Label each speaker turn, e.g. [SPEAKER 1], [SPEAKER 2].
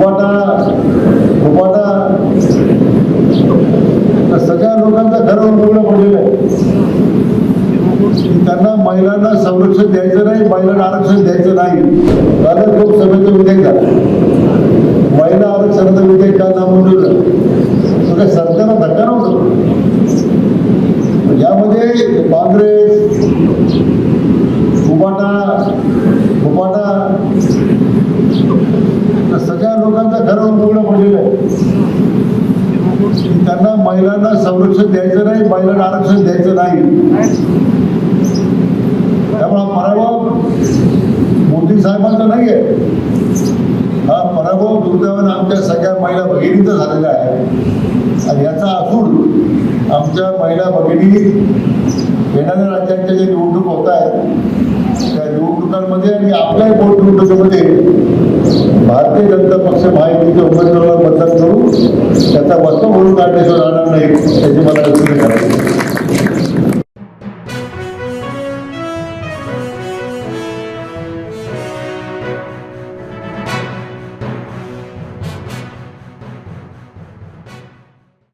[SPEAKER 1] फुपाटा सगळ्या लोकांचा घरावर उघडं पडलेलं आहे. त्यांना महिलांना संरक्षण द्यायचं नाही, महिलांना आरक्षण द्यायचं नाही. झालं लोकसभेचं विधेयक झालं, महिला आरक्षणाचं विधेयक का नामंजूर झालं. सगळ्या सरकारला धक्का नव्हतं. यामध्ये काँग्रेस फुपाटा सगळ्या लोकांचा घरावर उघडं पडलेलं आहे. त्यांना महिलांना संरक्षण द्यायचं नाही, महिलांना आरक्षण द्यायचं नाही. त्यामुळे पराभव मोदी साहेबांचा नाही आहे. हा पराभव दुर्दैवाने आमच्या सगळ्या महिला भगिनींचा झालेला आहे. आणि याचा असूड आमच्या महिला भगिनी येणाऱ्या राज्यांच्या ज्या निवडणूक होत आहेत त्या निवडणुकांमध्ये आणि आपल्या पोटनिवडणुकीमध्ये भारतीय जनता पक्ष महायुतीच्या उमेदवाराला मतदान करू त्याचा बसवा म्हणून काढण्याशिवाय राहणार नाही, त्याची मला विनंती करायची.